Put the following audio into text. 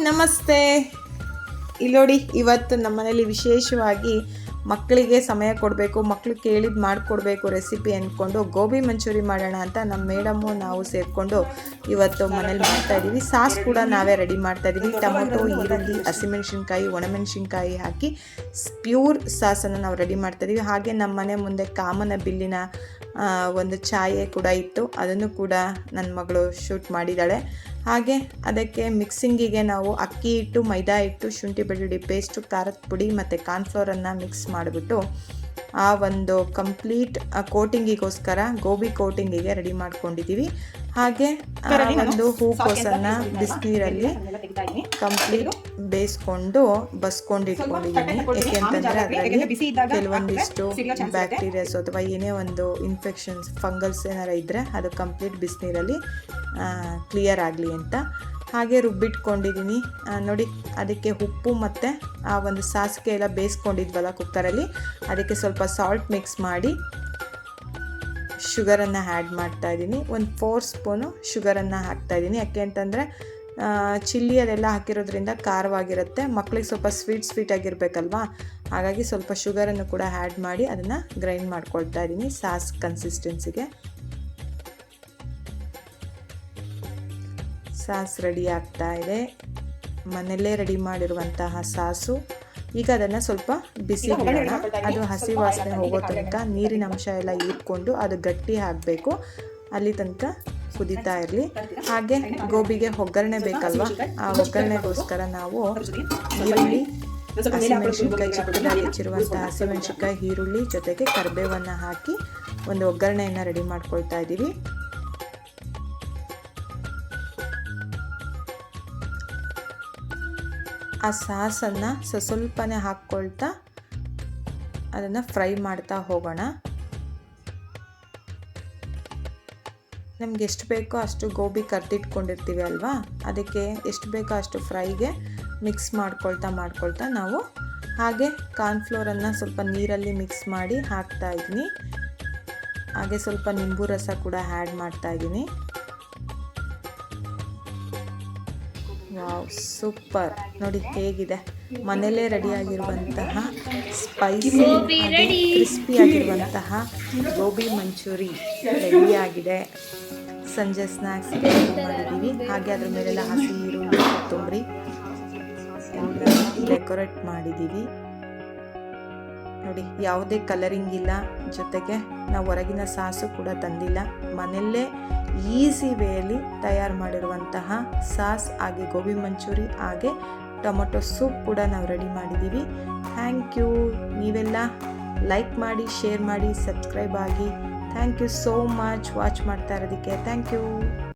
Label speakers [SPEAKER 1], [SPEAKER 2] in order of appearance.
[SPEAKER 1] ನಮಸ್ತೆ. ಇಲ್ಲಿ ನೋಡಿ, ಇವತ್ತು ನಮ್ಮ ಮನೇಲಿ ವಿಶೇಷವಾಗಿ ಮಕ್ಕಳಿಗೆ ಸಮಯ ಕೊಡಬೇಕು, ಮಕ್ಕಳು ಕೇಳಿದ್ದು ಮಾಡಿಕೊಡ್ಬೇಕು ರೆಸಿಪಿ ಅಂದ್ಕೊಂಡು ಗೋಬಿ ಮಂಚೂರಿ ಮಾಡೋಣ ಅಂತ ನಮ್ಮ ಮೇಡಮ್ಮು ನಾವು ಸೇರಿಕೊಂಡು ಇವತ್ತು ಮನೇಲಿ ಮಾಡ್ತಾಯಿದ್ದೀವಿ. ಸಾಸ್ ಕೂಡ ನಾವೇ ರೆಡಿ ಮಾಡ್ತಾಯಿದ್ದೀವಿ. ಟೊಮೊಟೊ, ಈರುಳ್ಳಿ, ಹಸಿಮೆಣ್ಸಿನ್ಕಾಯಿ, ಒಣಮೆಣ್ಸಿನ್ಕಾಯಿ ಹಾಕಿ ಪ್ಯೂರ್ ಸಾಸನ್ನು ನಾವು ರೆಡಿ ಮಾಡ್ತಾಯಿದ್ದೀವಿ. ಹಾಗೆ ನಮ್ಮ ಮನೆ ಮುಂದೆ ಕಾಮನ ಬಿಲ್ಲಿನ ಒಂದು ಛಾಯೆ ಕೂಡ ಇತ್ತು, ಅದನ್ನು ಕೂಡ ನನ್ನ ಮಗಳು ಶೂಟ್ ಮಾಡಿದ್ದಾಳೆ. ಹಾಗೆ ಅದಕ್ಕೆ ಮಿಕ್ಸಿಂಗಿಗೆ ನಾವು ಅಕ್ಕಿ ಹಿಟ್ಟು, ಮೈದಾ ಹಿಟ್ಟು, ಶುಂಠಿ ಬೆಳ್ಳುಳ್ಳಿ ಪೇಸ್ಟು, ಖಾರದ ಪುಡಿ ಮತ್ತು ಕಾರ್ನ್ಫ್ಲೋರನ್ನು ಮಿಕ್ಸ್ ಮಾಡಿಬಿಟ್ಟು ಆ ಒಂದು ಕಂಪ್ಲೀಟ್ ಕೋಟಿಂಗಿಗೋಸ್ಕರ ಗೋಬಿ ಕೋಟಿಂಗಿಗೆ ರೆಡಿ ಮಾಡ್ಕೊಂಡಿದ್ದೀವಿ. ಹಾಗೆ ಒಂದು ಹೂಕೋಸನ್ನು ಬಿಸಿನೀರಲ್ಲಿ ಕಂಪ್ಲೀಟ್ ಬೇಯಿಸ್ಕೊಂಡು ಬಸ್ಕೊಂಡು ಇಟ್ಕೊಂಡಿದ್ದೀನಿ. ಏಕೆಂತಂದರೆ ಅದರಲ್ಲಿ ಕೆಲವೊಂದಿಷ್ಟು ಬ್ಯಾಕ್ಟೀರಿಯಾಸ್ ಅಥವಾ ಏನೇ ಒಂದು ಇನ್ಫೆಕ್ಷನ್ಸ್, ಫಂಗಲ್ಸ್ ಏನಾರ ಇದ್ದರೆ ಅದು ಕಂಪ್ಲೀಟ್ ಬಿಸಿನೀರಲ್ಲಿ ಕ್ಲಿಯರ್ ಆಗಲಿ ಅಂತ. ಹಾಗೆ ರುಬ್ಬಿಟ್ಕೊಂಡಿದ್ದೀನಿ ನೋಡಿ. ಅದಕ್ಕೆ ಉಪ್ಪು ಮತ್ತು ಆ ಒಂದು ಸಾಸಿಗೆ ಎಲ್ಲ ಬೇಯಿಸ್ಕೊಂಡಿದ್ವಲ್ಲ ಕುಕ್ಕರಲ್ಲಿ, ಅದಕ್ಕೆ ಸ್ವಲ್ಪ ಸಾಲ್ಟ್ ಮಿಕ್ಸ್ ಮಾಡಿ ಶುಗರನ್ನು ಆ್ಯಡ್ ಮಾಡ್ತಾಯಿದ್ದೀನಿ. ಒಂದು 4 ಸ್ಪೂನು ಶುಗರನ್ನು ಹಾಕ್ತಾಯಿದ್ದೀನಿ. ಯಾಕೆ ಅಂತಂದರೆ ಚಿಲ್ಲಿ ಅದೆಲ್ಲ ಹಾಕಿರೋದ್ರಿಂದ ಖಾರವಾಗಿರುತ್ತೆ, ಮಕ್ಕಳಿಗೆ ಸ್ವಲ್ಪ ಸ್ವೀಟ್ ಆಗಿರಬೇಕಲ್ವಾ, ಹಾಗಾಗಿ ಸ್ವಲ್ಪ ಶುಗರನ್ನು ಕೂಡ ಆ್ಯಡ್ ಮಾಡಿ ಅದನ್ನು ಗ್ರೈಂಡ್ ಮಾಡ್ಕೊಳ್ತಾ ಇದ್ದೀನಿ ಸಾಸ್ ಕನ್ಸಿಸ್ಟೆನ್ಸಿಗೆ. ಸಾಸ್ ರೆಡಿ ಆಗ್ತಾ ಇದೆ, ಮನೆಯಲ್ಲೇ ರೆಡಿ ಮಾಡಿರುವಂತಹ ಸಾಸು. ಈಗ ಅದನ್ನು ಸ್ವಲ್ಪ ಬಿಸಿ ಬಿಡೋಣ. ಅದು ಹಸಿ ವಾಸನೆ ಹೋಗೋ ತನಕ ನೀರಿನ ಅಂಶ ಎಲ್ಲ ಹೀರ್ಕೊಂಡು ಅದು ಗಟ್ಟಿ ಆಗಬೇಕು, ಅಲ್ಲಿ ತನಕ ಕುದೀತಾ ಇರಲಿ. ಹಾಗೆ ಗೋಬಿಗೆ ಒಗ್ಗರಣೆ ಬೇಕಲ್ವ, ಆ ಒಗ್ಗರಣೆಗೋಸ್ಕರ ನಾವು ಈರುಳ್ಳಿ, ಹಸಿಮೆಣ್ಸಿನ್ಕಾಯಿ, ಚಿಕ್ಕದಾಗಿ ಹೆಚ್ಚಿರುವಂಥ ಹಸಿಮೆಣ್ಸಿನ್ಕಾಯಿ, ಈರುಳ್ಳಿ ಜೊತೆಗೆ ಕರಿಬೇವನ್ನು ಹಾಕಿ ಒಂದು ಒಗ್ಗರಣೆಯನ್ನು ರೆಡಿ ಮಾಡ್ಕೊಳ್ತಾ ಇದ್ದೀವಿ. ಆ ಸಾಸನ್ನು ಸ್ವಲ್ಪನೇ ಹಾಕ್ಕೊಳ್ತಾ ಅದನ್ನು ಫ್ರೈ ಮಾಡ್ತಾ ಹೋಗೋಣ. ನಮ್ಗೆ ಎಷ್ಟು ಬೇಕೋ ಅಷ್ಟು ಗೋಬಿ ಕರ್ದಿಟ್ಕೊಂಡಿರ್ತೀವಿ ಅಲ್ವಾ, ಅದಕ್ಕೆ ಎಷ್ಟು ಬೇಕೋ ಅಷ್ಟು ಫ್ರೈಗೆ ಮಿಕ್ಸ್ ಮಾಡ್ಕೊಳ್ತಾ ನಾವು ಹಾಗೆ ಕಾರ್ನ್ಫ್ಲೋರನ್ನು ಸ್ವಲ್ಪ ನೀರಲ್ಲಿ ಮಿಕ್ಸ್ ಮಾಡಿ ಹಾಕ್ತಾ ಇದ್ದೀನಿ. ಹಾಗೆ ಸ್ವಲ್ಪ ನಿಂಬು ರಸ ಕೂಡ ಆ್ಯಡ್ ಮಾಡ್ತಾ ಇದ್ದೀನಿ. ವಾವ್, ಸೂಪರ್ ನೋಡಿ ಹೇಗಿದೆ. ಮನೆಯಲ್ಲೇ ರೆಡಿಯಾಗಿರುವಂತಹ ಸ್ಪೈಸಿ ಕ್ರಿಸ್ಪಿಯಾಗಿರುವಂತಹ ಗೋಬಿ ಮಂಚೂರಿ ರೆಡಿಯಾಗಿದೆ. ಸಂಜೆ ಸ್ನ್ಯಾಕ್ಸ್ಗೆ ಮಾಡಿದ್ದೀವಿ. ಹಾಗೆ ಅದ್ರ ಮೇಲೆಲ್ಲ ಹಸಿ ಈರುಳ್ಳಿ, ಕೊತ್ತಂಬರಿ ಡೆಕೋರೇಟ್ ಮಾಡಿದ್ದೀವಿ ನೋಡಿ. ಯಾವುದೇ ಕಲರಿಂಗ್ ಇಲ್ಲ, ಜೊತೆಗೆ ನಾವು ಹೊರಗಿನ ಸಾಸು ಕೂಡ ತಂದಿಲ್ಲ. ಮನೆಯಲ್ಲೇ ಈಸಿ ವೇಯಲ್ಲಿ ತಯಾರು ಮಾಡಿರುವಂತಹ ಸಾಸ್, ಹಾಗೆ ಗೋಬಿ ಮಂಚೂರಿ, ಹಾಗೆ ಟೊಮೊಟೊ ಸೂಪ್ ಕೂಡ ನಾವು ರೆಡಿ ಮಾಡಿದ್ದೀವಿ. Thank you. ನೀವೆಲ್ಲ ಲೈಕ್ ಮಾಡಿ, ಶೇರ್ ಮಾಡಿ, ಸಬ್ಸ್ಕ್ರೈಬ್ ಆಗಿ. Thank you so much watch ಮಾಡ್ತಾ ಇರೋದಕ್ಕೆ. Thank you.